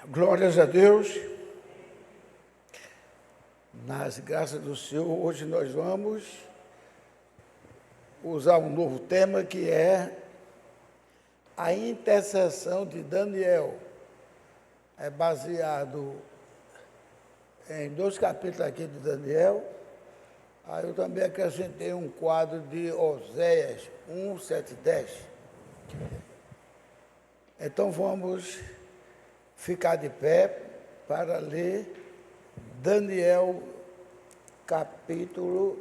Glórias a Deus, nas graças do Senhor, hoje nós vamos usar um novo tema que é a intercessão de Daniel. É baseado em 2 capítulos aqui de Daniel. Aí eu também acrescentei um quadro de Oséias 1, 7, 10. Então vamos ficar de pé para ler Daniel capítulo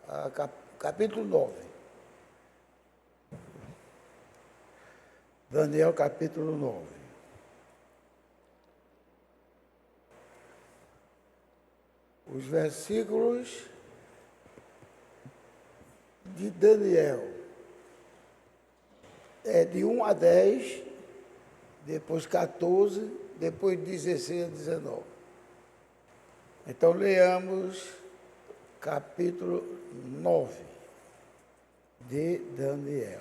9. Daniel capítulo 9. Os versículos de Daniel é de 1 a 10, depois 14, depois 16 a 19. Então, leamos capítulo 9 de Daniel.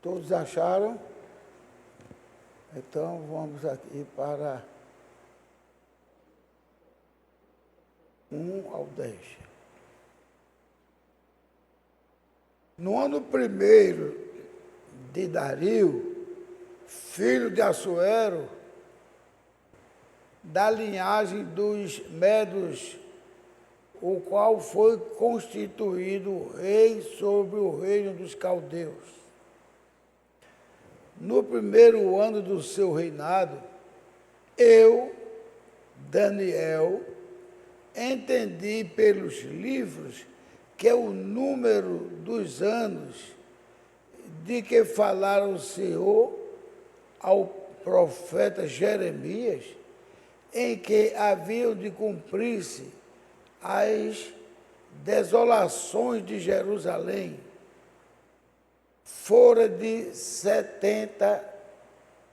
Todos acharam? Então, vamos aqui para 1 ao 10. No ano primeiro de Dario, filho de Assuero, da linhagem dos Medos, o qual foi constituído rei sobre o reino dos caldeus. No primeiro ano do seu reinado, eu, Daniel, entendi pelos livros que é o número dos anos de que falara o Senhor ao profeta Jeremias, em que haviam de cumprir-se as desolações de Jerusalém, fora de 70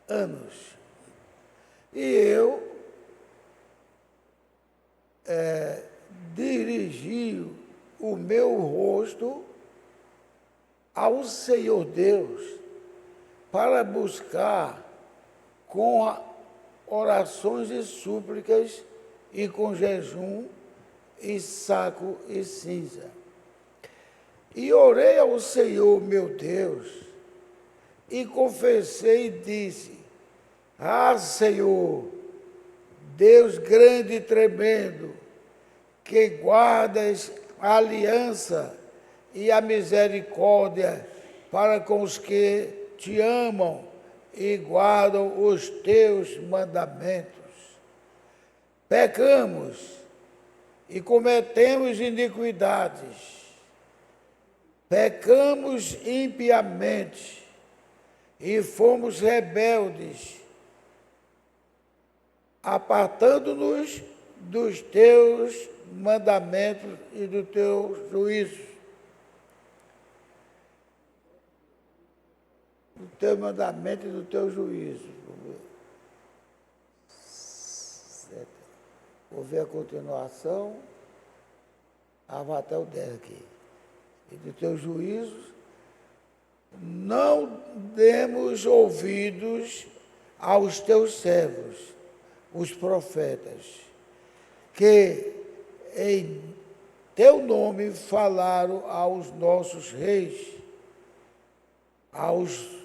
anos. E eu dirigi o meu rosto ao Senhor Deus para buscar com orações e súplicas e com jejum e saco e cinza. E orei ao Senhor meu Deus e confessei e disse: Ah, Senhor, Deus grande e tremendo, que guardas a aliança e a misericórdia para com os que te amam e guardam os teus mandamentos. Pecamos e cometemos iniquidades, pecamos impiamente e fomos rebeldes, apartando-nos dos teus mandamentos e do teu juízo. Do teu mandamento e do teu juízo. Vou ver a continuação. Vai até o 10 aqui. E do teu juízo, não demos ouvidos aos teus servos, os profetas, que em teu nome falaram aos nossos reis, aos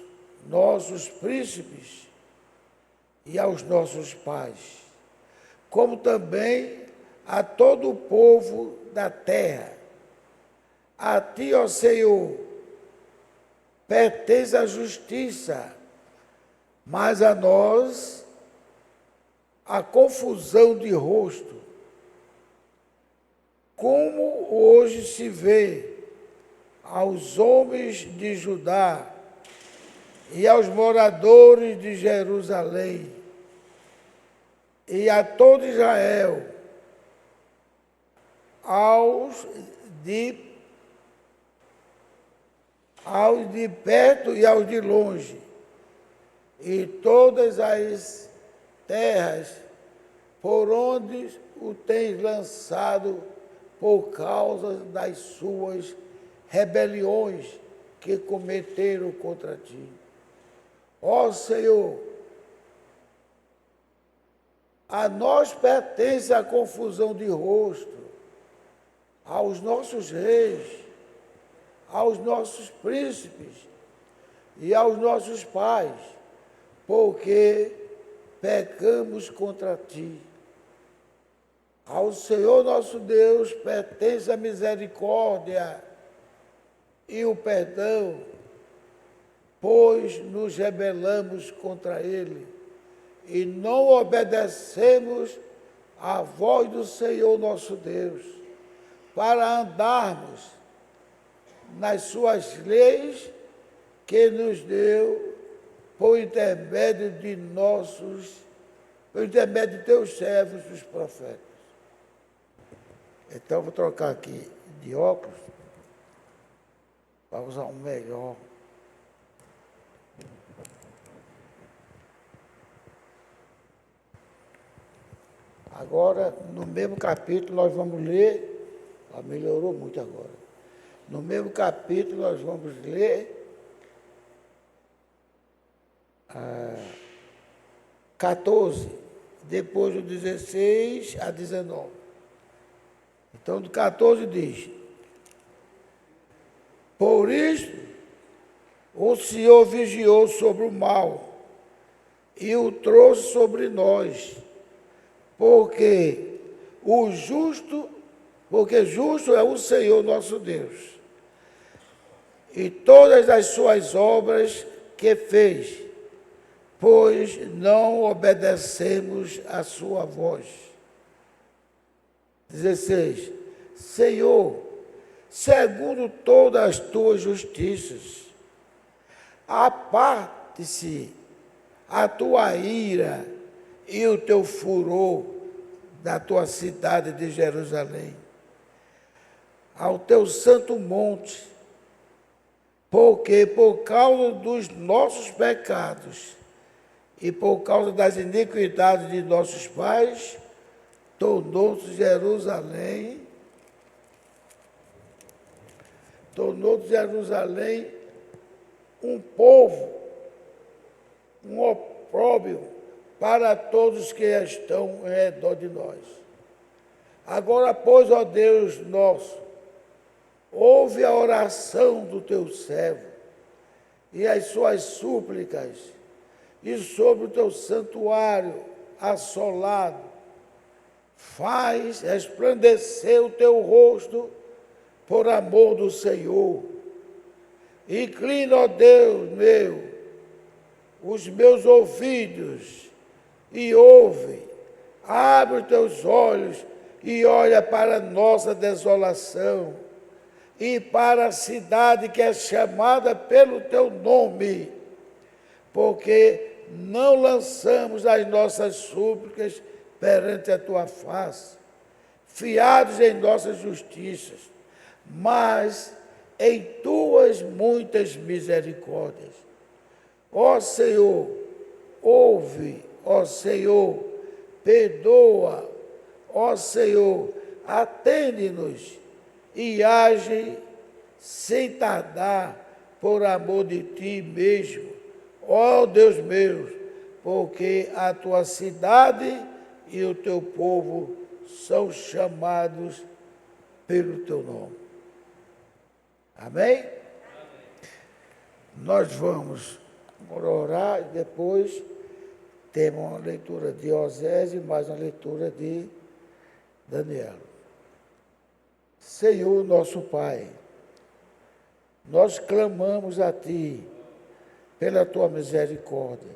nossos príncipes e aos nossos pais, como também a todo o povo da terra. A ti, ó Senhor, pertence a justiça, mas a nós a confusão de rosto, como hoje se vê aos homens de Judá e aos moradores de Jerusalém e a todo Israel, aos de perto e aos de longe, e todas as terras por onde o tens lançado por causa das suas rebeliões que cometeram contra ti. Ó Senhor, a nós pertence a confusão de rosto, aos nossos reis, aos nossos príncipes e aos nossos pais, porque pecamos contra ti. Ao Senhor nosso Deus pertence a misericórdia e o perdão, pois nos rebelamos contra ele e não obedecemos à voz do Senhor nosso Deus, para andarmos nas suas leis que nos deu por intermédio de teus servos, os profetas. Então, vou trocar aqui de óculos para usar um melhor. Agora, no mesmo capítulo, nós vamos ler, melhorou muito agora. No mesmo capítulo, nós vamos ler 14, depois do 16 a 19. Então, do 14 diz: por isso, o Senhor vigiou sobre o mal e o trouxe sobre nós, porque justo é o Senhor nosso Deus, e todas as suas obras que fez, pois não obedecemos a sua voz. 16. Senhor, segundo todas as tuas justiças, aparte-se a tua ira e o teu furor da tua cidade de Jerusalém, ao teu santo monte, porque por causa dos nossos pecados e por causa das iniquidades de nossos pais, tornou-se Jerusalém um povo, um opróbrio para todos que estão em redor de nós. Agora, pois, ó Deus nosso, ouve a oração do teu servo e as suas súplicas, e sobre o teu santuário assolado, faz resplandecer o teu rosto por amor do Senhor. Inclina, ó Deus meu, os meus ouvidos e ouve, abre os teus olhos e olha para a nossa desolação e para a cidade que é chamada pelo teu nome, porque não lançamos as nossas súplicas perante a tua face, fiados em nossas justiças, mas em tuas muitas misericórdias. Ó Senhor, ouve, ó Senhor, perdoa, ó Senhor, atende-nos e age sem tardar por amor de ti mesmo, ó Deus meu, porque a tua cidade e o teu povo são chamados pelo teu nome. Amém? Amém. Nós vamos orar e depois temos uma leitura de Osés e mais uma leitura de Daniel. Senhor nosso Pai, nós clamamos a Ti pela Tua misericórdia.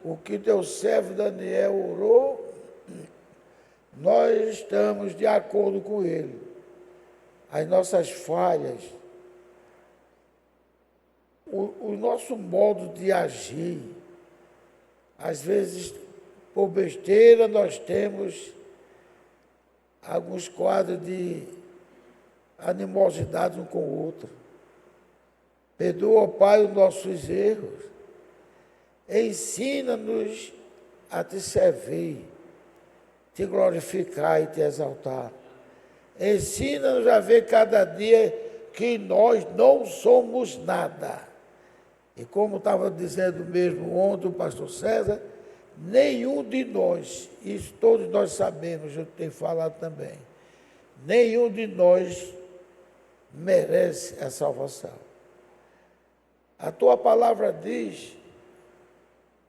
O que Teu servo Daniel orou, nós estamos de acordo com ele. As nossas falhas, o nosso modo de agir, às vezes, por besteira, nós temos alguns quadros de animosidade um com o outro. Perdoa, Pai, os nossos erros. Ensina-nos a Te servir, te glorificar e te exaltar. Ensina-nos a ver cada dia que nós não somos nada. E como estava dizendo mesmo ontem o pastor César, nenhum de nós, isso todos nós sabemos, eu tenho falado também, nenhum de nós merece a salvação. A tua palavra diz,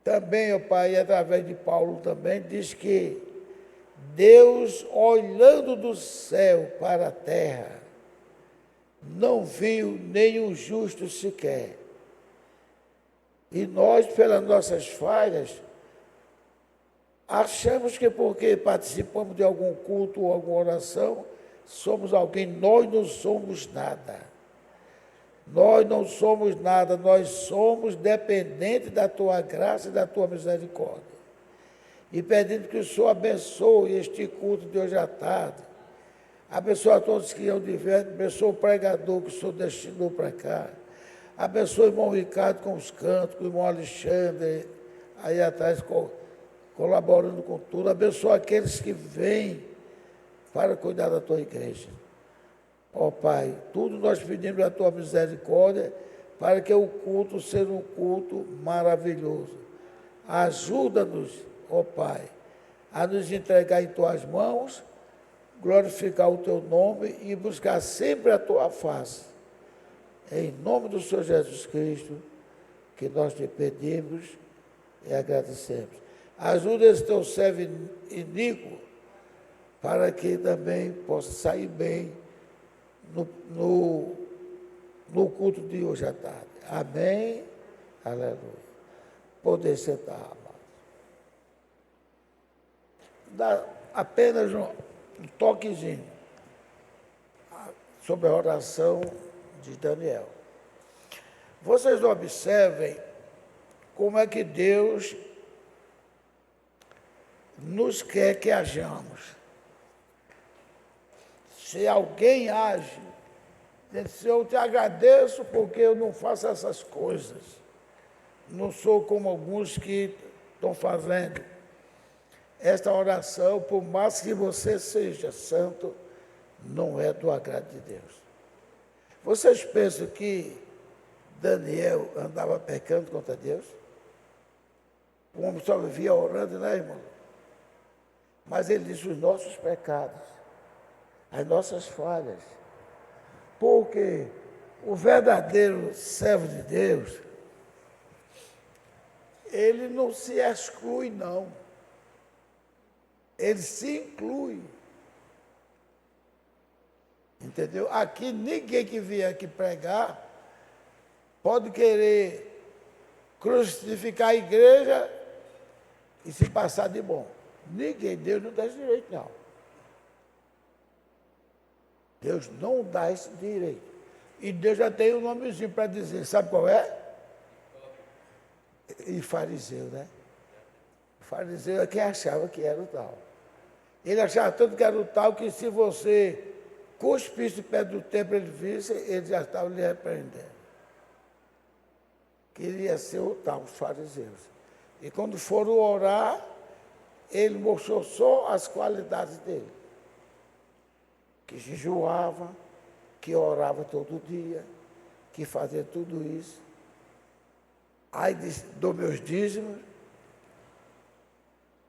também, ó Pai, através de Paulo também, diz que Deus, olhando do céu para a terra, não viu nenhum justo sequer. E nós, pelas nossas falhas, achamos que porque participamos de algum culto ou alguma oração, somos alguém. Nós não somos nada. Nós não somos nada, nós somos dependentes da Tua graça e da Tua misericórdia. E pedindo que o Senhor abençoe este culto de hoje à tarde. Abençoe a todos que iam de vento, abençoe o pregador que o Senhor destinou para cá. Abençoe o irmão Ricardo com os cantos, o irmão Alexandre aí atrás colaborando com tudo. Abençoe aqueles que vêm para cuidar da Tua igreja. Ó Pai, tudo nós pedimos a Tua misericórdia para que o culto seja um culto maravilhoso. Ajuda-nos, ó Pai, a nos entregar em Tuas mãos, glorificar o Teu nome e buscar sempre a Tua face. Em nome do Senhor Jesus Cristo, que nós te pedimos e agradecemos. Ajuda esse Teu servo iníquo para que também possa sair bem no culto de hoje à tarde. Amém. Aleluia. Poder sentar, amado. Dá apenas um toquezinho sobre a oração de Daniel. Vocês observem como é que Deus nos quer que hajamos. Se alguém age, diz, eu te agradeço porque eu não faço essas coisas. Não sou como alguns que estão fazendo. Esta oração, por mais que você seja santo, não é do agrado de Deus. Vocês pensam que Daniel andava pecando contra Deus? O homem só vivia orando, né, irmão? Mas ele disse os nossos pecados, as nossas falhas. Porque o verdadeiro servo de Deus, ele não se exclui, não. Ele se inclui. Entendeu? Aqui, ninguém que vier aqui pregar pode querer crucificar a igreja e se passar de bom. Ninguém, Deus não dá esse direito, não. Deus não dá esse direito. E Deus já tem um nomezinho para dizer, sabe qual é? E fariseu, né? O fariseu é quem achava que era o tal. Ele achava tanto que era o tal que se você cuspisse perto do templo, ele visse, ele já estava lhe repreendendo. Queria ser o tal, os fariseus. E quando foram orar, ele mostrou só as qualidades dele. Que jejuava, que orava todo dia, que fazia tudo isso. Aí disse, dou meus dízimos,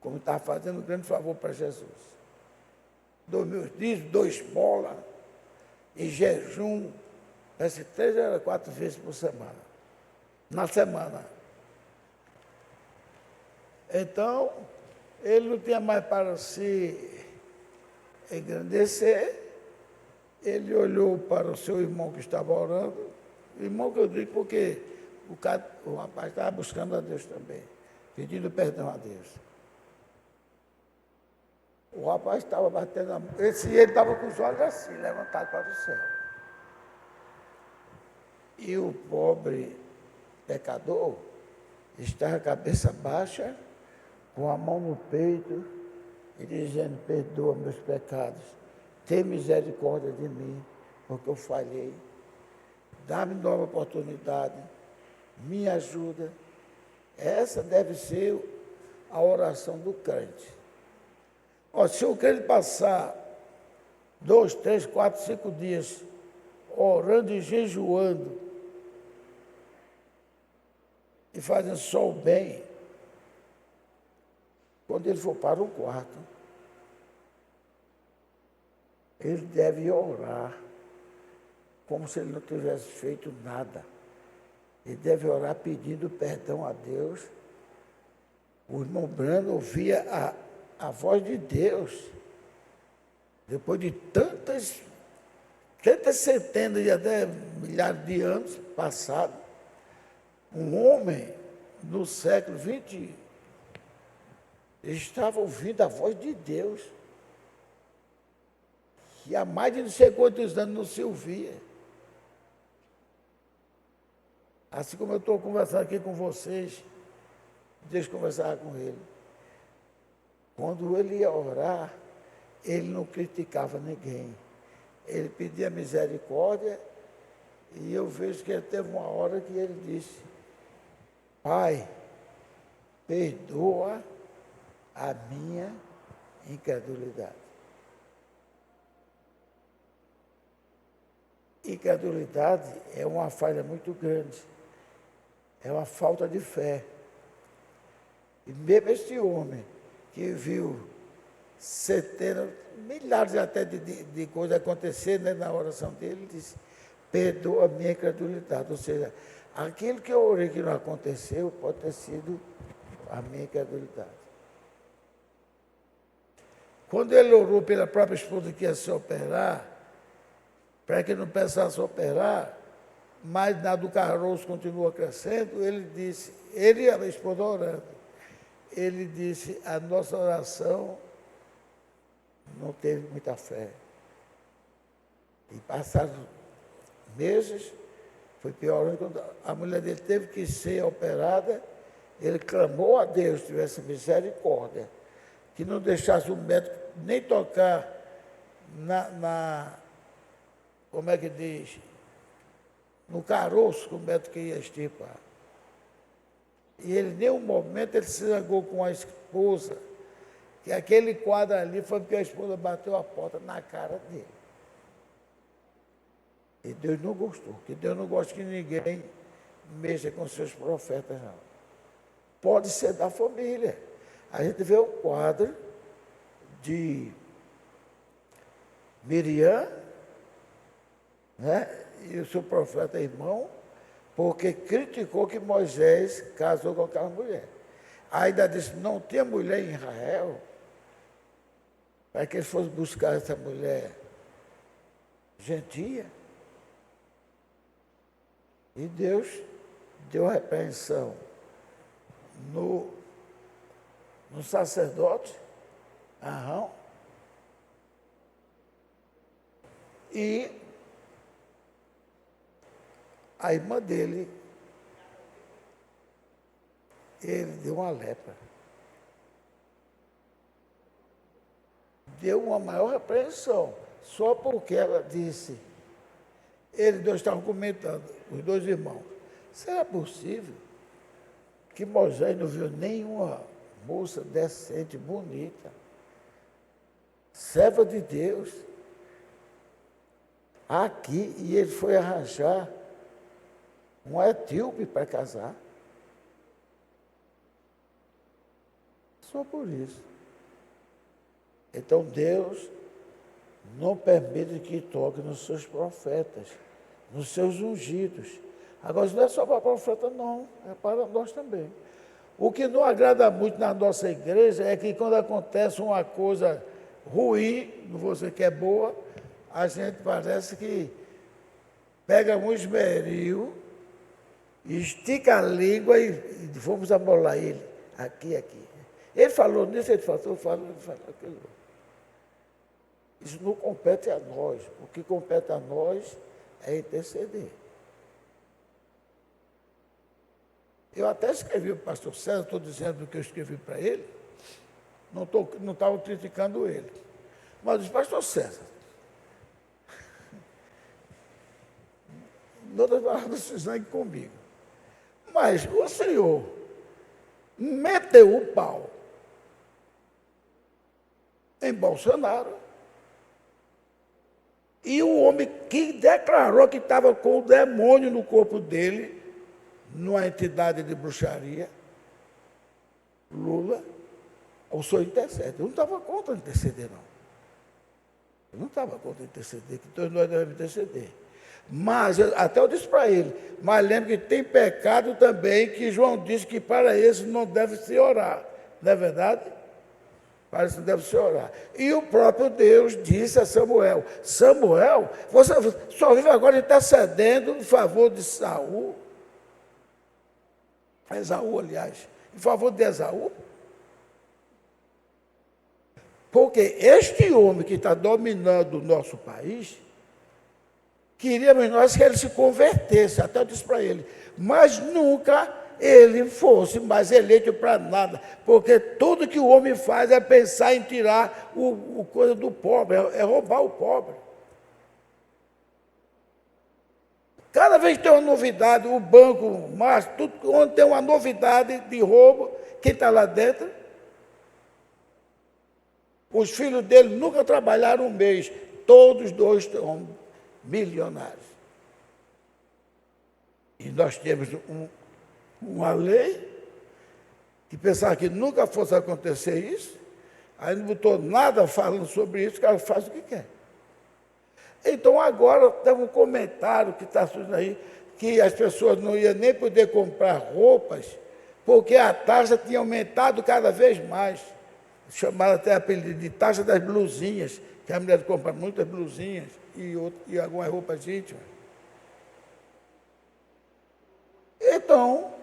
como estava fazendo um grande favor para Jesus. Dou meus dízimos, dou esmola, em jejum, parece 3 ou 4 vezes por semana. Na semana. Então, ele não tinha mais para se engrandecer. Ele olhou para o seu irmão que estava orando, irmão que eu digo porque o rapaz estava buscando a Deus também, pedindo perdão a Deus. O rapaz estava batendo a mão, ele estava com os olhos assim, levantados para o céu. E o pobre pecador estava a cabeça baixa, com a mão no peito, e dizendo, perdoa meus pecados. Tem misericórdia de mim, porque eu falhei. Dá-me nova oportunidade, me ajuda. Essa deve ser a oração do crente. Ó, se eu quero passar 2, 3, 4, 5 dias orando e jejuando e fazendo só o bem, quando ele for para o quarto, ele deve orar como se ele não tivesse feito nada. Ele deve orar pedindo perdão a Deus. O irmão Brando ouvia a voz de Deus. Depois de tantas centenas e até milhares de anos passados, um homem no século XX estava ouvindo a voz de Deus, que há mais de não sei quantos anos não se ouvia. Assim como eu estou conversando aqui com vocês, Deus conversava com ele. Quando ele ia orar, ele não criticava ninguém. Ele pedia misericórdia e eu vejo que ele teve uma hora que ele disse: Pai, perdoa a minha incredulidade. Incredulidade é uma falha muito grande, é uma falta de fé. E mesmo este homem que viu centenas, milhares até de coisas acontecerem, né, na oração dele, disse: perdoa a minha incredulidade. Ou seja, aquilo que eu orei que não aconteceu pode ter sido a minha incredulidade. Quando ele orou pela própria esposa que ia se operar, para que não precisasse operar, mas nada do caroço continua crescendo, ele disse, ele e a esposa orando, ele disse: a nossa oração não teve muita fé. E passados meses, foi piorando, quando a mulher dele teve que ser operada, ele clamou a Deus, tivesse misericórdia, que não deixasse o médico nem tocar como é que diz, no caroço que o médico ia extirpar. E ele, em nenhum momento, ele se zangou com a esposa, que aquele quadro ali foi porque a esposa bateu a porta na cara dele. E Deus não gostou, porque Deus não gosta que ninguém mexa com seus profetas, não. Pode ser da família. A gente vê o quadro de Miriam, né, e o seu profeta irmão, porque criticou que Moisés casou com aquela mulher. Ainda disse: não tinha mulher em Israel, para que eles fossem buscar essa mulher gentia. E Deus deu repreensão no sacerdote Arão e a irmã dele, ele deu uma lepra. Deu uma maior repreensão, só porque ela disse, eles dois estavam comentando, os dois irmãos, será possível que Moisés não viu nenhuma moça decente, bonita, serva de Deus, aqui, e ele foi arranjar um etíope para casar? Só por isso. Então Deus não permite que toque nos seus profetas, nos seus ungidos. Agora, isso não é só para profeta, não, é para nós também. O que não agrada muito na nossa igreja é que quando acontece uma coisa ruim, não vou dizer que é boa, a gente parece que pega um esmeril, estica a língua e vamos amolar ele, aqui. Ele falou nisso, ele falou aquilo. Isso não compete a nós. O que compete a nós é interceder. Eu até escrevi para o pastor César, estou dizendo o que eu escrevi para ele, não estava criticando ele. Mas eu disse: pastor César, não estava precisando comigo. Mas o senhor meteu o pau em Bolsonaro. E o homem que declarou que estava com o demônio no corpo dele, numa entidade de bruxaria, Lula, o senhor intercede. Eu não estava contra interceder, não. Eu não estava contra interceder, que todos nós devemos interceder. Mas, até eu disse para ele, mas lembre que tem pecado também, que João disse que para esse não deve se orar. Não é verdade? Para isso não deve se orar. E o próprio Deus disse a Samuel, Samuel, você só vive agora intercedendo em favor de Saul. Esaú, aliás. Em favor de Esaú. Porque este homem que está dominando o nosso país, queríamos nós que ele se convertesse, até eu disse para ele, mas nunca ele fosse mais eleito para nada, porque tudo que o homem faz é pensar em tirar o coisa do pobre, é roubar o pobre. Cada vez que tem uma novidade, o banco, mas tudo, onde tem uma novidade de roubo, quem está lá dentro? Os filhos dele nunca trabalharam um mês, todos dois estão milionários. E nós temos uma lei que pensava que nunca fosse acontecer isso, aí não botou nada falando sobre isso, o cara faz o que quer. Então agora tem um comentário que está surgindo aí, que as pessoas não iam nem poder comprar roupas, porque a taxa tinha aumentado cada vez mais. Chamaram até apelido de taxa das blusinhas, que a mulher compra muitas blusinhas e algumas roupas íntimas. Então,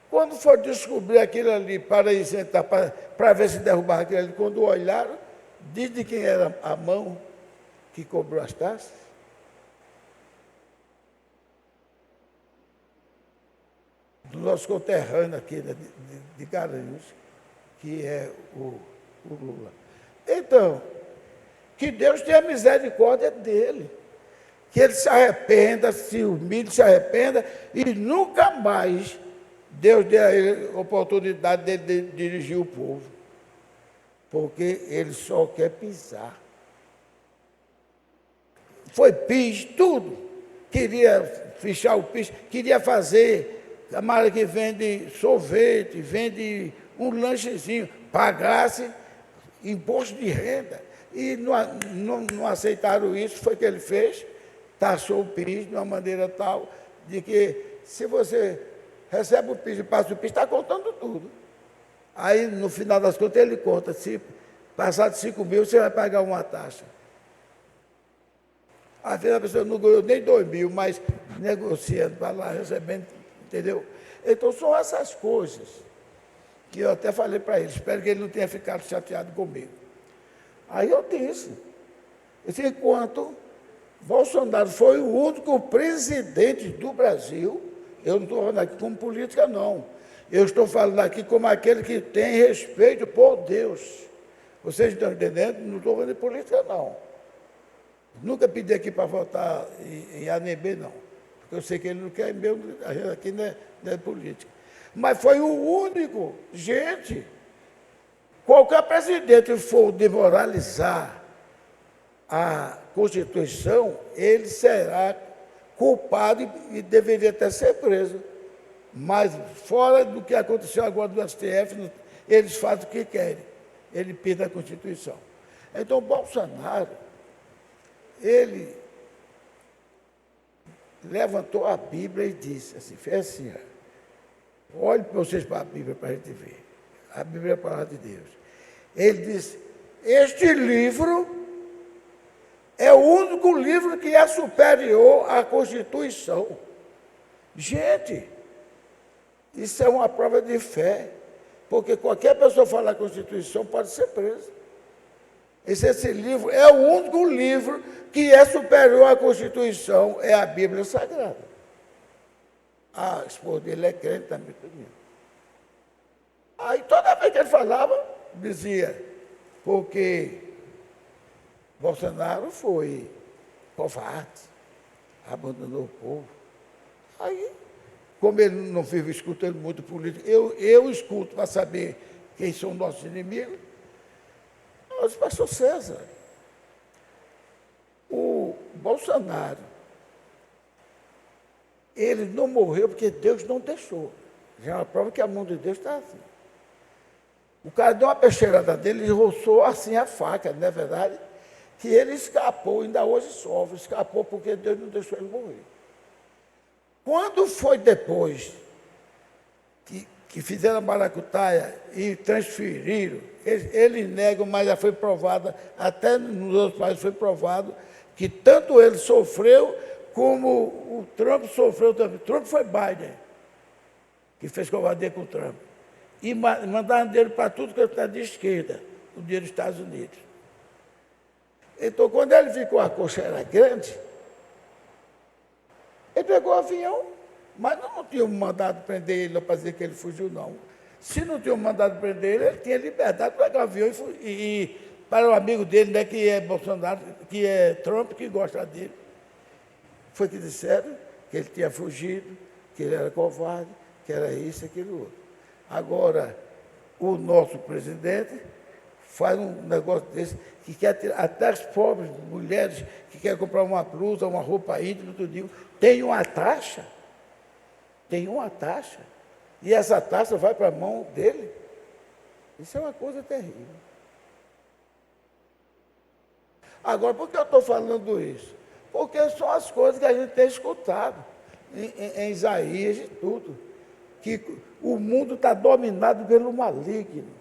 quando for descobrir aquilo ali para isentar, para ver se derrubar aquilo ali, quando olharam, diz de quem era a mão que cobrou as taxas. Do nosso conterrâneo aqui de Garanhuns, que é o Lula. Então, que Deus tenha misericórdia dele, que ele se arrependa, se humilhe, se arrependa, e nunca mais Deus dê a ele a oportunidade de dirigir o povo, porque ele só quer pisar. Foi PIS, tudo. Queria fichar o PIS, queria fazer, camarada que vende sorvete, vende um lanchezinho, pagasse imposto de renda. E não aceitaram isso, foi o que ele fez, taxou o PIS de uma maneira tal, de que se você recebe o PIS e passa o PIS, está contando tudo. Aí, no final das contas, ele conta, se passar de 5 mil, você vai pagar uma taxa. Às vezes a pessoa não ganhou nem 2 mil, mas negociando para lá, recebendo, entendeu? Então, são essas coisas que eu até falei para ele, espero que ele não tenha ficado chateado comigo. Aí eu disse, enquanto Bolsonaro foi o único presidente do Brasil, eu não estou falando aqui como política, não. Eu estou falando aqui como aquele que tem respeito por Deus. Vocês estão entendendo? Não estou falando de política, não. Nunca pedi aqui para votar em ANB, não. Porque eu sei que ele não quer mesmo, a gente aqui não é política. Mas foi o único, gente, qualquer presidente for desmoralizar a Constituição, ele será culpado e deveria até ser preso. Mas fora do que aconteceu agora do STF, eles fazem o que querem. Ele pinta a Constituição. Então, Bolsonaro, ele levantou a Bíblia e disse assim, fez assim, olhe para vocês para a Bíblia para a gente ver. A Bíblia é a palavra de Deus. Ele disse, este livro é o único livro que é superior à Constituição. Gente, isso é uma prova de fé, porque qualquer pessoa falar a Constituição pode ser presa. Esse livro é o único livro que é superior à Constituição, é a Bíblia Sagrada. A esposa dele é crente também. Aí toda vez que ele falava, dizia, porque Bolsonaro foi covarde, abandonou o povo. Aí, como ele não vive escutando muito político, eu escuto para saber quem são nossos inimigos. Eu disse, pastor César, o Bolsonaro, ele não morreu porque Deus não deixou. Já é uma prova que a mão de Deus está assim. O cara deu uma peixeirada dele e roçou assim a faca, não é verdade? Que ele escapou, ainda hoje sofre, escapou porque Deus não deixou ele morrer. Quando foi depois que fizeram a maracutaia e transferiram, ele nega, mas já foi provado, até nos outros países foi provado, que tanto ele sofreu, como o Trump sofreu também. Trump foi Biden, que fez covardia com o Trump. E mandaram dele para tudo que está de esquerda, o dinheiro dos Estados Unidos. Então, quando ele ficou, a coxa era grande, ele pegou o avião, mas não tinham mandado prender ele para dizer que ele fugiu, não. Se não tinham mandado prender ele, ele tinha liberdade para pegar o avião e para o amigo dele, né, que é Bolsonaro, que é Trump, que gosta dele. Foi que disseram que ele tinha fugido, que ele era covarde, que era isso, aquilo outro. Agora, o nosso presidente faz um negócio desse, que quer tirar, até as pobres mulheres que querem comprar uma blusa, uma roupa íntima, tudo, tem uma taxa. Tem uma taxa. E essa taxa vai para a mão dele. Isso é uma coisa terrível. Agora, por que eu estou falando isso? Porque são as coisas que a gente tem escutado em Isaías e tudo. Que o mundo está dominado pelo maligno.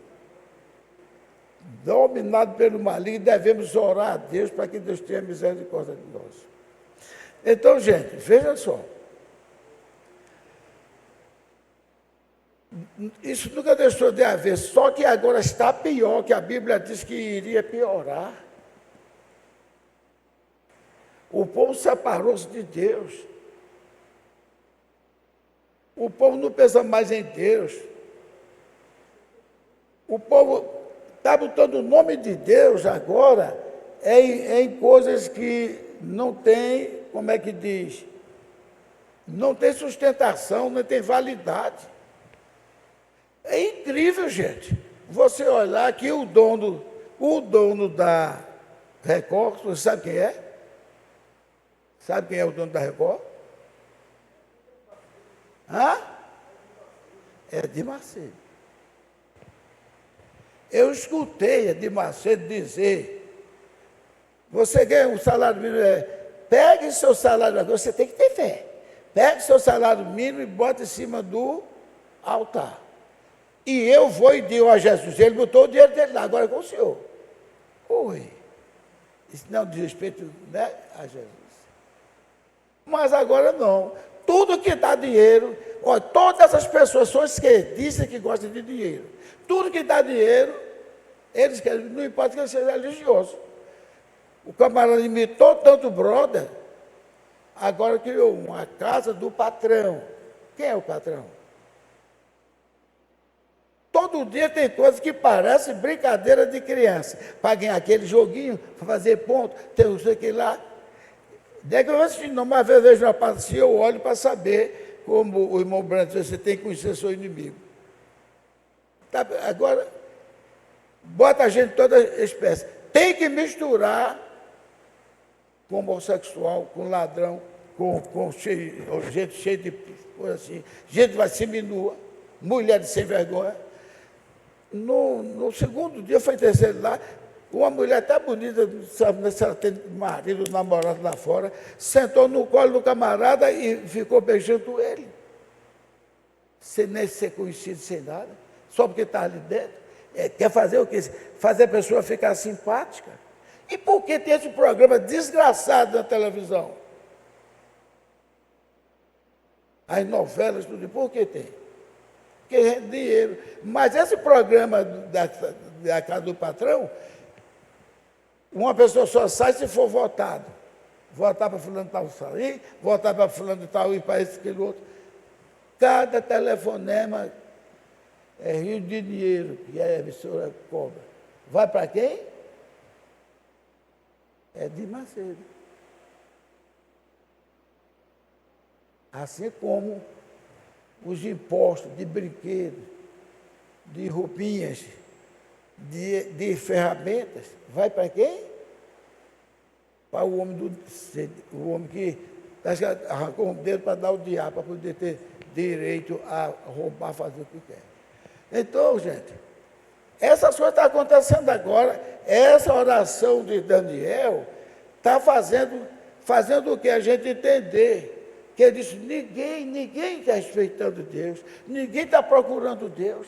Dominado pelo maligno, devemos orar a Deus para que Deus tenha misericórdia de nós. Então, gente, veja só. Isso nunca deixou de haver, só que agora está pior, que a Bíblia diz que iria piorar. O povo separou-se de Deus. O povo não pensa mais em Deus. O povo está botando o nome de Deus agora em coisas que não tem, como é que diz? Não tem sustentação, não tem validade. É incrível, gente. Você olhar aqui o dono da Record, você sabe quem é? Sabe quem é o dono da Record? Hã? É Edir Macedo. Eu escutei Edir Macedo dizer, você ganha um salário mínimo, pegue seu salário, agora você tem que ter fé. Pegue seu salário mínimo e bota em cima do altar. E eu vou e digo a Jesus, ele botou o dinheiro dele lá, agora é com o senhor. Oi. Isso não diz respeito, né, a Jesus. Mas agora não. Tudo que dá dinheiro, olha, todas as pessoas são esquerdistas que gostam de dinheiro. Tudo que dá dinheiro, eles querem, não importa que ele seja religioso. O camarada imitou tanto brother, agora criou uma casa do patrão. Quem é o patrão? Todo dia tem coisas que parecem brincadeira de criança. Para ganhar aquele joguinho, para fazer ponto, tem não sei o que lá. Não é que eu vou assistir, não, uma vez eu vejo uma parte eu olho para saber como o irmão Branco diz, você tem que conhecer seu inimigo. Tá, agora, bota a gente toda espécie. Tem que misturar com homossexual, com ladrão, com gente cheia de coisa assim, gente vai se minua, mulheres sem vergonha. No segundo dia, foi terceiro lá, uma mulher até bonita, sabe se ela tem marido, namorado lá fora, sentou no colo do camarada e ficou beijando ele. Sem nem ser conhecido, sem nada, só porque está ali dentro. Quer fazer o quê? Fazer a pessoa ficar simpática. E por que tem esse programa desgraçado na televisão? As novelas, tudo, por que tem? Porque rende dinheiro. Mas esse programa da Casa do Patrão, uma pessoa só sai se for votado. Votar para fulano de tal sair, votar para fulano de tal ir para esse, aquele outro. Cada telefonema é rio de dinheiro que a emissora cobra. Vai para quem? É Edir Macedo. Assim como os impostos de brinquedos, de roupinhas, de ferramentas, vai para quem? Para o homem, o homem que arrancou um dedo para dar o diabo, para poder ter direito a roubar, fazer o que quer. Então, gente, essas coisas estão acontecendo agora. Essa oração de Daniel está fazendo o que a gente entender. Que ele disse, ninguém está respeitando Deus, ninguém está procurando Deus.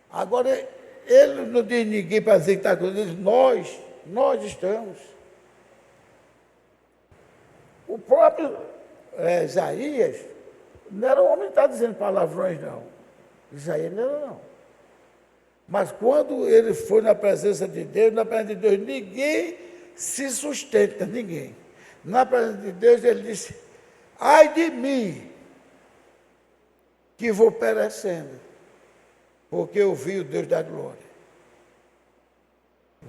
Agora, ele não diz ninguém para dizer que está com Deus, nós estamos. O próprio Isaías não era um homem que está dizendo palavrões, não. Isaías não era, não. Mas quando ele foi na presença de Deus, ninguém se sustenta, ninguém. Na presença de Deus, ele disse, ai de mim, que vou perecendo, porque eu vi o Deus da glória.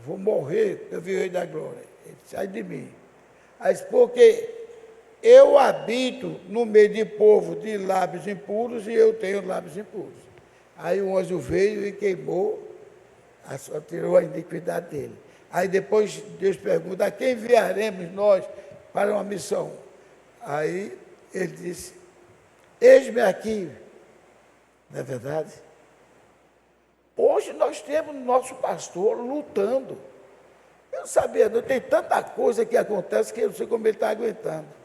Vou morrer, eu vi o Rei da glória. Ele disse, ai de mim. Mas porque eu habito no meio de povo de lábios impuros e eu tenho lábios impuros. Aí o anjo veio e queimou, tirou a iniquidade dele. Aí depois Deus pergunta, a quem enviaremos nós para uma missão? Aí ele disse, eis-me aqui. Não é verdade? Hoje nós temos nosso pastor lutando. Eu não sabia, não tem tanta coisa que acontece que eu não sei como ele está aguentando.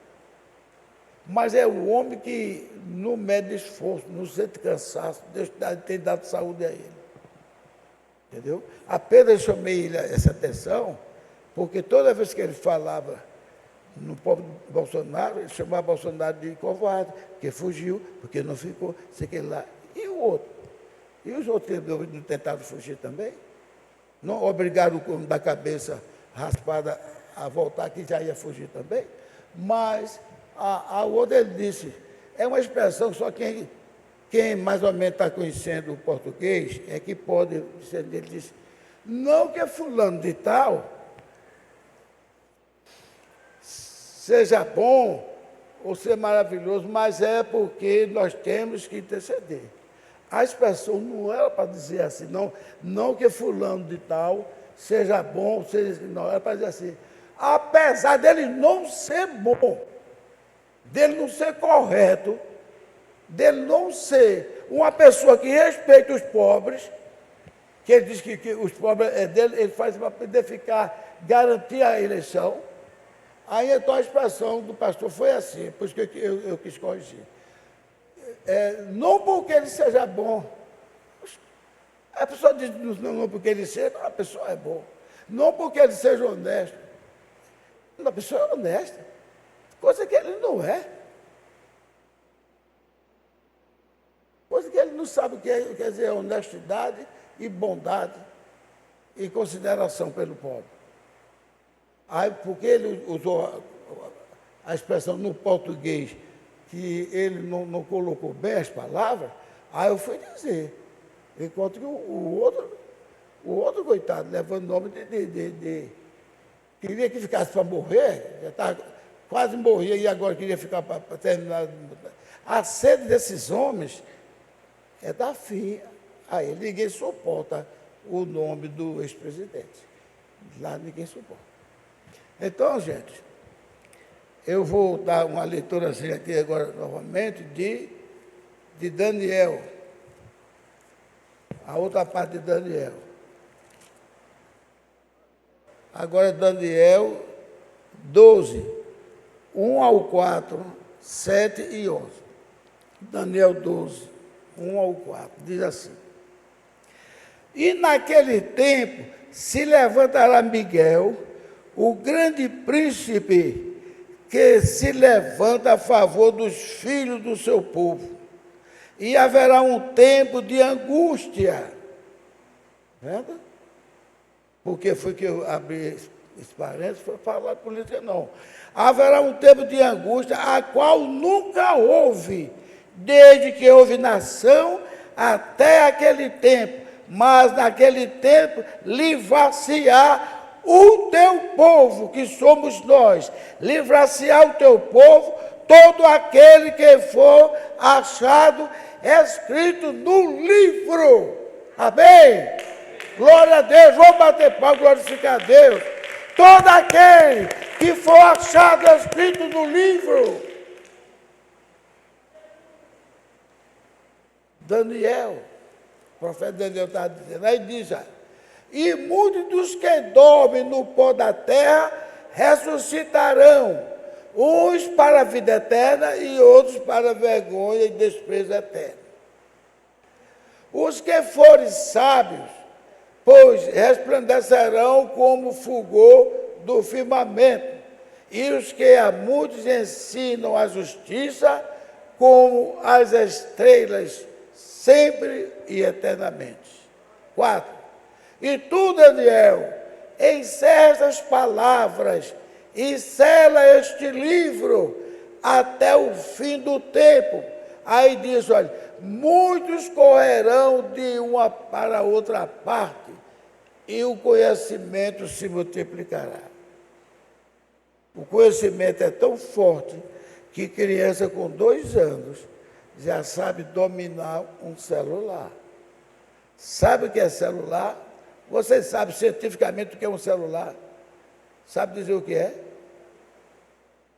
Mas é o homem que não mede esforço, não sente cansaço, Deus tem dado saúde a ele. Entendeu? Apenas chamei essa atenção, porque toda vez que ele falava no povo Bolsonaro, ele chamava Bolsonaro de covarde, porque fugiu, porque não ficou, sei que lá. E o outro? E os outros não tentaram fugir também? Não obrigaram o corno da cabeça raspada a voltar, que já ia fugir também? Mas a outra ele disse, é uma expressão só quem mais ou menos está conhecendo o português é que pode dizer. Ele disse, não que fulano de tal seja bom ou seja maravilhoso, mas é porque nós temos que interceder. A expressão não era para dizer assim, não que fulano de tal seja bom, não, era para dizer assim, apesar dele não ser bom, dele não ser correto, dele não ser uma pessoa que respeita os pobres, que ele diz que os pobres é dele, ele faz para poder garantir a eleição. Aí então a expressão do pastor foi assim, por isso que eu quis corrigir. Não porque ele seja bom. A pessoa diz, não porque ele seja, a pessoa é boa. Não porque ele seja honesto. A pessoa é honesta, coisa que ele não é. Coisa que ele não sabe o que quer dizer honestidade e bondade e consideração pelo pobre. Aí, porque ele usou a expressão no português, que ele não colocou bem as palavras, aí eu fui dizer. Enquanto que o outro coitado, levando o nome de queria que ficasse para morrer, já estava, quase morria e agora queria ficar para terminar. A sede desses homens é dar fim a ele. Ninguém suporta o nome do ex-presidente. Lá ninguém suporta. Então, gente, eu vou dar uma leitura assim aqui agora novamente de Daniel. A outra parte de Daniel. Agora Daniel 12, 1 ao 4, 7 e 11. Daniel 12, 1 ao 4, diz assim. E naquele tempo se levantará Miguel, o grande príncipe que se levanta a favor dos filhos do seu povo. E haverá um tempo de angústia. Vendo? Porque foi que eu abri esse parênteses, foi falar política, não. Haverá um tempo de angústia, a qual nunca houve, desde que houve nação até aquele tempo. Mas naquele tempo livrar-se-á o teu povo, que somos nós. Livrar-se-á o teu povo, todo aquele que for achado escrito no livro Amém? Glória a Deus, vamos bater palmas, glorificar a Deus. Todo aquele que for achado escrito no livro. Daniel, o profeta Daniel está dizendo, aí diz, e muitos dos que dormem no pó da terra ressuscitarão, uns para a vida eterna e outros para a vergonha e desprezo eterno. Os que forem sábios, pois resplandecerão como fulgor do firmamento, e os que a muitos ensinam a justiça, como as estrelas, sempre e eternamente. 4. E tu, Daniel, encerra estas palavras e sela este livro até o fim do tempo. Aí diz, olha, muitos correrão de uma para outra parte, e o conhecimento se multiplicará. O conhecimento é tão forte que criança com 2 anos já sabe dominar um celular. Sabe o que é celular? Você sabe cientificamente o que é um celular? Sabe dizer o que é?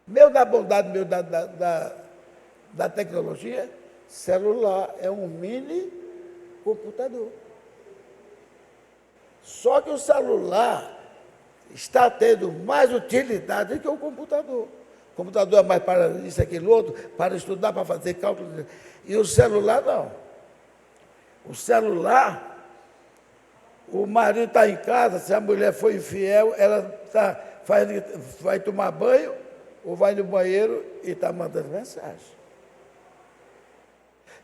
Meu da bondade, meu da tecnologia, celular é um mini computador. Só que o celular está tendo mais utilidade do que o computador. O computador é mais para isso, aquilo, outro, para estudar, para fazer cálculo. E o celular não. O celular, o marido está em casa, se a mulher for infiel, ela vai tomar banho ou vai no banheiro e está mandando mensagem.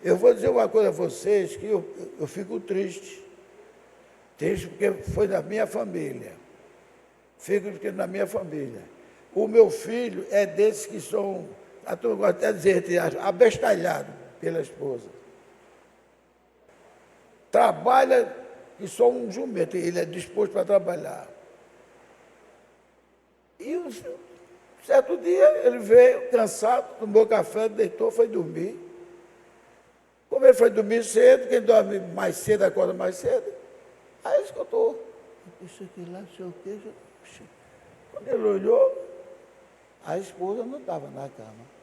Eu vou dizer uma coisa a vocês, que eu fico triste. Triste porque foi da minha família. Fico porque na minha família. O meu filho é desses que são, a turma gosta até de dizer, abestalhado pela esposa. Trabalha e só um jumento, ele é disposto para trabalhar. E um certo dia ele veio cansado, tomou café, deitou, foi dormir. Como ele foi dormir cedo, quem dorme mais cedo acorda mais cedo. Aí escutou, isso aqui lá, não sei o quê. Quando ele olhou, a esposa não estava na cama.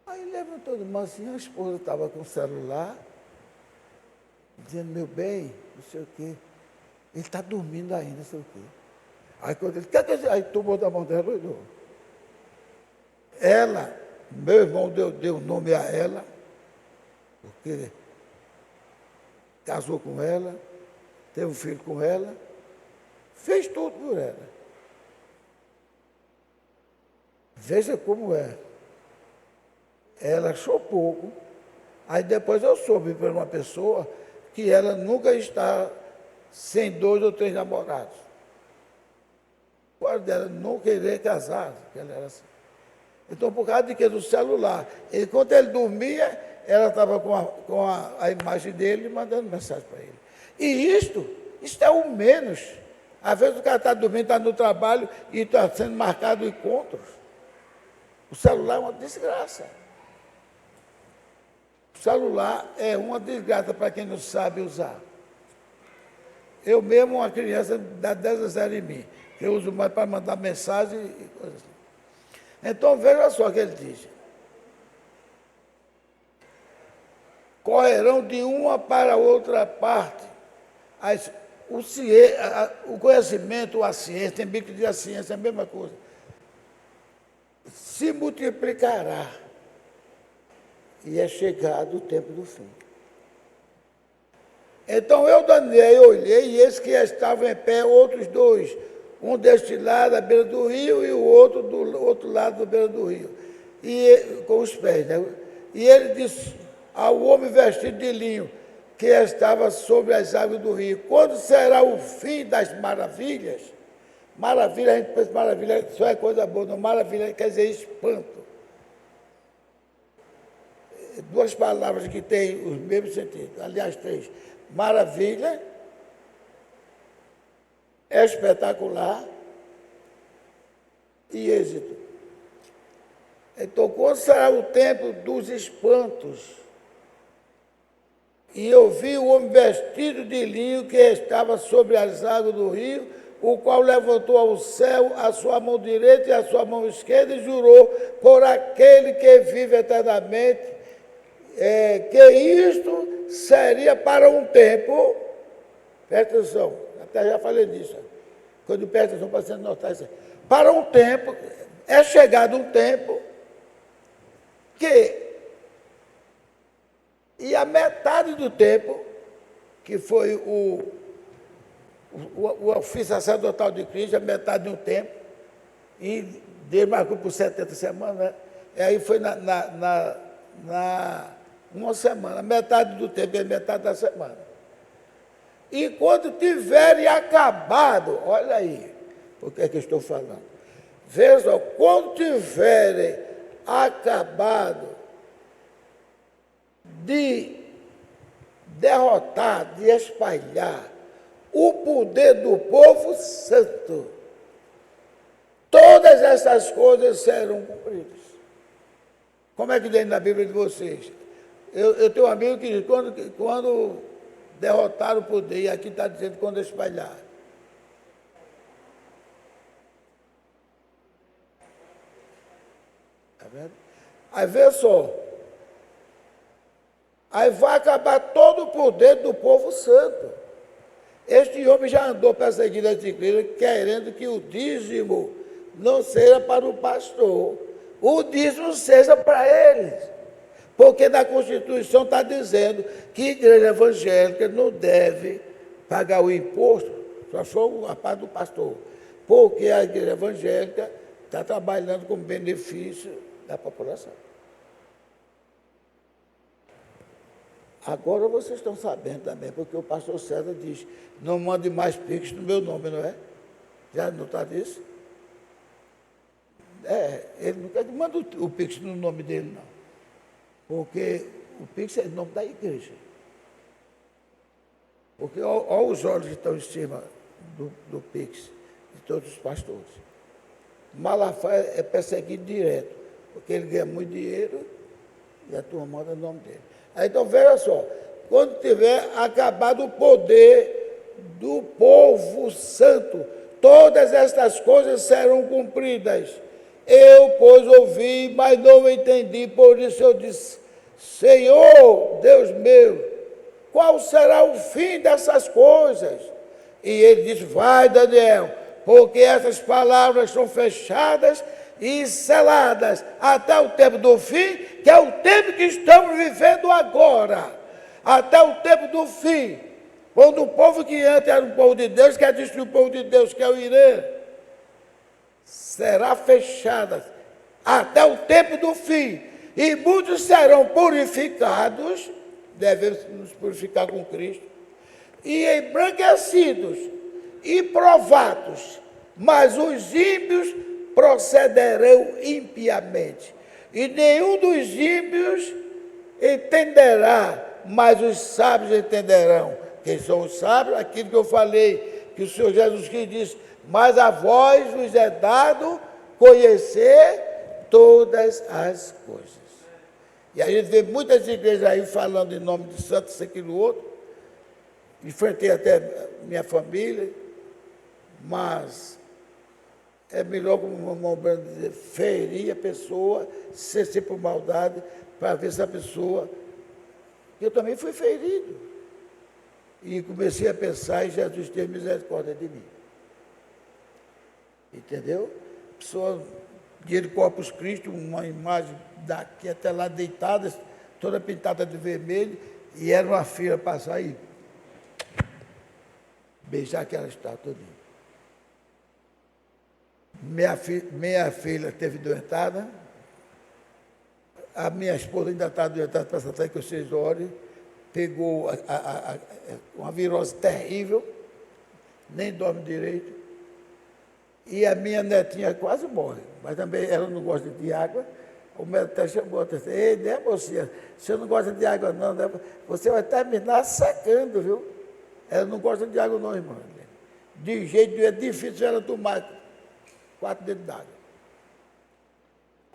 Aí levantou de mansinho, a esposa estava com o celular, dizendo, meu bem, não sei o quê. Ele está dormindo ainda, não sei o quê. Aí quando ele, aí tomou da mão dela e olhou. Ela, meu irmão deu nome a ela, porque casou com ela, teve um filho com ela, fez tudo por ela. Veja como é. Ela achou pouco, aí depois eu soube por uma pessoa que ela nunca está sem 2 ou 3 namorados. Fora dela não querer casar, porque ela era assim. Então, por causa de que? Do celular. Enquanto ele dormia, ela estava com a imagem dele mandando mensagem para ele. E isto é o menos. Às vezes o cara está dormindo, está no trabalho e está sendo marcado encontros. O celular é uma desgraça. O celular é uma desgraça para quem não sabe usar. Eu mesmo, uma criança, dá 10 a 0 em mim. Eu uso mais para mandar mensagem e coisas assim. Então, veja só o que ele diz. Correrão de uma para outra parte. O conhecimento, a ciência, tem bem que dizer a ciência, é a mesma coisa. Se multiplicará. E é chegado o tempo do fim. Então eu, Daniel, olhei, e eis que estavam em pé outros 2, um deste lado, à beira do rio, e o outro do outro lado, da beira do rio, e com os pés. Né? E ele disse ao homem vestido de linho, que estava sobre as águas do rio, quando será o fim das maravilhas? Maravilha, a gente pensa maravilha, só é coisa boa, não, maravilha quer dizer espanto. 2 palavras que têm os mesmos sentidos, aliás, 3. Maravilha, espetacular e êxito. Então, quando será o tempo dos espantos? E eu vi o homem vestido de linho que estava sobre as águas do rio, o qual levantou ao céu a sua mão direita e a sua mão esquerda e jurou por aquele que vive eternamente, que isto seria para um tempo, presta atenção, até já falei disso, quando presta atenção para você notar isso, para um tempo, é chegado um tempo que, e a metade do tempo, que foi o ofício sacerdotal de Cristo, a metade do tempo, e Deus marcou por 70 semanas, né? E aí foi uma semana, metade do tempo e metade da semana. E quando tiverem acabado, olha aí, o que é que eu estou falando? Veja, quando tiverem acabado de derrotar, de espalhar o poder do povo santo, todas essas coisas serão cumpridas. Como é que diz na Bíblia de vocês? Eu tenho um amigo que diz, quando derrotar o poder, e aqui está dizendo quando espalhar. Está vendo? Aí vê só. Aí vai acabar todo o poder do povo santo. Este homem já andou perseguindo as igrejas, querendo que o dízimo não seja para o pastor, o dízimo seja para eles. Porque na Constituição está dizendo que a igreja evangélica não deve pagar o imposto, só for a parte do pastor, porque a igreja evangélica está trabalhando com benefício da população. Agora vocês estão sabendo também, porque o pastor César diz, não mande mais pix no meu nome, não é? Já notaram isso? Ele não manda o pix no nome dele, não. Porque o pix é o nome da igreja. Porque olha os olhos que estão em cima do pix, de todos os pastores. Malafaia é perseguido direto, porque ele ganha muito dinheiro e a turma manda o nome dele. Aí, então, veja só, quando tiver acabado o poder do povo santo, todas estas coisas serão cumpridas. Eu, pois, ouvi, mas não entendi, por isso eu disse, Senhor, Deus meu, qual será o fim dessas coisas? E ele disse, vai, Daniel, porque essas palavras são fechadas e seladas até o tempo do fim, que é o tempo que estamos vivendo agora, até o tempo do fim, quando o povo que antes era o povo de Deus, quer destruir o povo de Deus, que é o Irã, será fechada até o tempo do fim, e muitos serão purificados, devemos nos purificar com Cristo, e embranquecidos e provados, mas os ímpios procederão impiamente. E nenhum dos ímpios entenderá, mas os sábios entenderão. Quem são os sábios? Aquilo que eu falei, que o Senhor Jesus Cristo disse, mas a vós vos é dado conhecer todas as coisas. E a gente vê muitas igrejas aí falando em nome de santo, isso, aquilo, outro. Enfrentei até minha família, mas é melhor, como o irmão Brando dizer, ferir a pessoa, ser por maldade, para ver se a pessoa... Eu também fui ferido. E comecei a pensar, e Jesus teve misericórdia de mim. Entendeu? A pessoa, de Corpus Christi, uma imagem daqui até lá deitada, toda pintada de vermelho, e era uma filha passar aí, beijar aquela estátua todinha. Minha filha teve doentada, a minha esposa ainda está doentada para até que vocês orem, pegou uma virose terrível, nem dorme direito, e a minha netinha quase morre, mas também ela não gosta de água. O médico até chamou a atenção, ei, né, mocinha, você não gosta de água não, né? Você vai terminar secando, viu? Ela não gosta de água não, irmã. De jeito é difícil ela tomar 4 dedos d'água.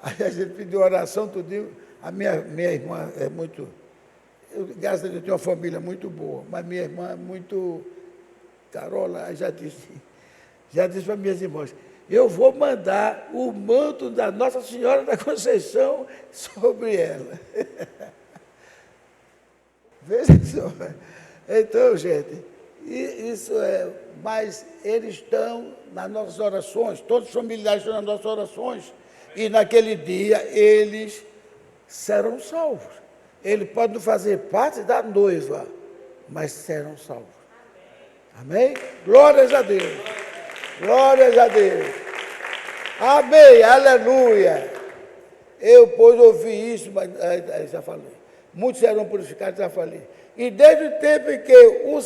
Aí a gente pediu oração, tudinho. A minha irmã é muito... graças a Deus, tenho uma família muito boa, mas minha irmã é muito... Carola já disse para minhas irmãs, eu vou mandar o manto da Nossa Senhora da Conceição sobre ela. Veja só. Então, gente, isso é... Mas eles estão nas nossas orações, todos os familiares estão nas nossas orações, e naquele dia eles serão salvos. Ele pode não fazer parte da noiva, mas serão salvos. Amém? Glórias a Deus. Glórias a Deus. Amém. Aleluia. Eu, pois, ouvi isso, mas já falei. Muitos serão purificados, já falei. E desde o tempo em que o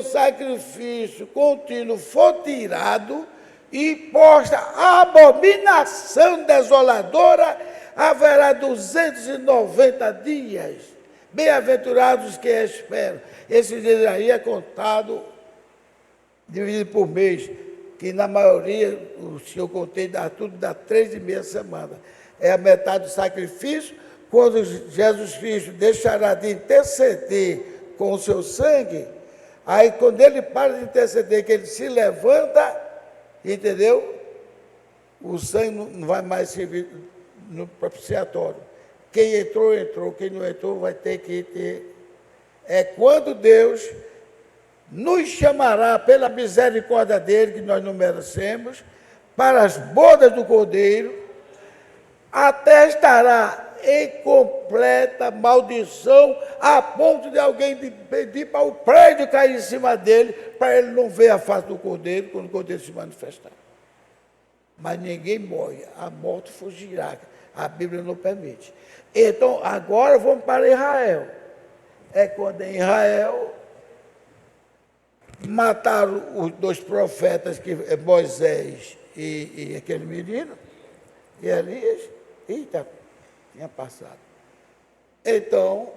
sacrifício contínuo for tirado e posta a abominação desoladora, haverá 290 dias. Bem-aventurados os que esperam. Esse dia aí é contado, dividido por mês, que na maioria, se eu contei, dá 3,5 semanas. É a metade do sacrifício, quando Jesus Cristo deixará de interceder com o seu sangue, aí quando ele para de interceder, que ele se levanta, entendeu? O sangue não vai mais servir no propiciatório. Quem entrou, entrou. Quem não entrou, vai ter que ter. É quando Deus nos chamará pela misericórdia dele, que nós não merecemos, para as bodas do Cordeiro, até estará em completa maldição, a ponto de alguém pedir para o prédio cair em cima dele, para ele não ver a face do Cordeiro, quando o Cordeiro se manifestar. Mas ninguém morre, a morte fugirá. A Bíblia não permite. Então, agora vamos para Israel. É quando em Israel mataram os 2 profetas, que é Moisés e aquele menino, e Elias. Eita, tinha passado. Então,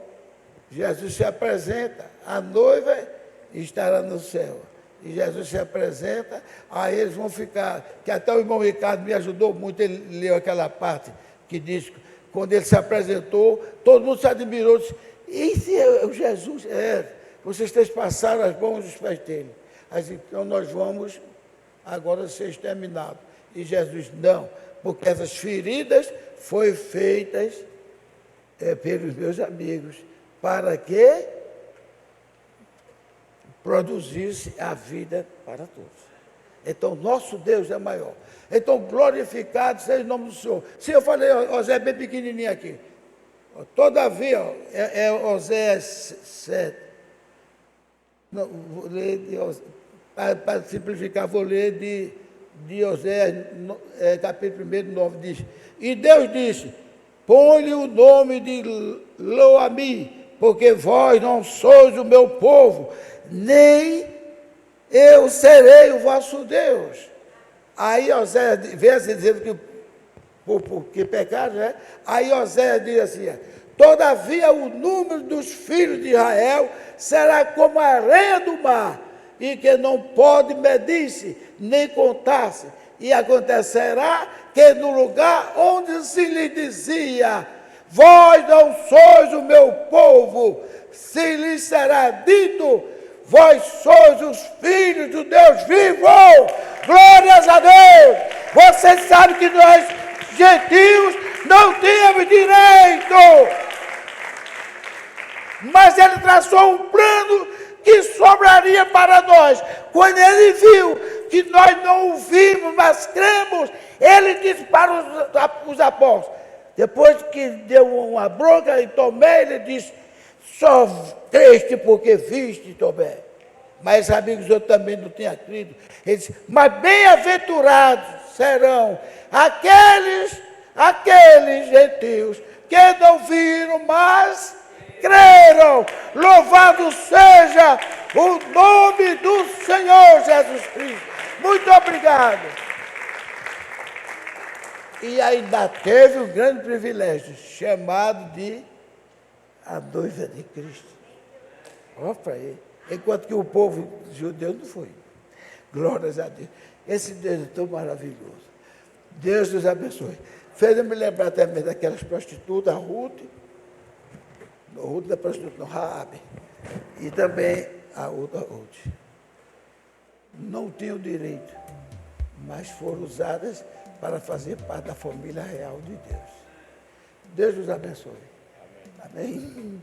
Jesus se apresenta, a noiva estará no céu. E Jesus se apresenta, aí eles vão ficar, que até o irmão Ricardo me ajudou muito, ele leu aquela parte que diz, quando ele se apresentou, todo mundo se admirou, disse, esse é o Jesus? Vocês 3 passaram as mãos dos pés dele. Aí, então nós vamos agora ser exterminados. E Jesus, não, porque essas feridas foram feitas pelos meus amigos, para que produzisse a vida para todos. Então, nosso Deus é maior. Então, glorificado seja o nome do Senhor. Se eu falei, Oséias bem pequenininho aqui. Todavia, Oséias 7. Não, vou ler para simplificar, vou ler de Oséias, capítulo 1, 9, diz. E Deus disse, põe-lhe o nome de Lo-Ami, porque vós não sois o meu povo, nem eu serei o vosso Deus. Aí Oséias vem assim dizendo que pecaram, né? Aí Oséias diz assim, todavia o número dos filhos de Israel será como a areia do mar, e que não pode medir-se, nem contar-se. E acontecerá que no lugar onde se lhe dizia, vós não sois o meu povo, se lhe será dito, vós sois os filhos do Deus vivo. Glórias a Deus. Vocês sabem que nós, gentios, não tínhamos direito. Mas ele traçou um plano que sobraria para nós. Quando ele viu que nós não o vimos, mas cremos, ele disse para os apóstolos, depois que deu uma bronca em Tomé, ele disse, só creste porque viste, Tomé. Mas amigos, eu também não tinha crido. Ele disse, mas bem-aventurados serão aqueles gentios que não viram, mas creram. Louvado seja o nome do Senhor Jesus Cristo. Muito obrigado. E ainda teve um grande privilégio, chamado de a noiva de Cristo. Olha para ele. Enquanto que o povo judeu não foi. Glórias a Deus. Esse Deus é tão maravilhoso. Deus nos abençoe. Fez eu me lembrar até mesmo daquelas prostitutas, Ruth da prostituta, no Raabe, e também a outra Ruth. Não tinham direito, mas foram usadas para fazer parte da família real de Deus. Deus os abençoe. Amém?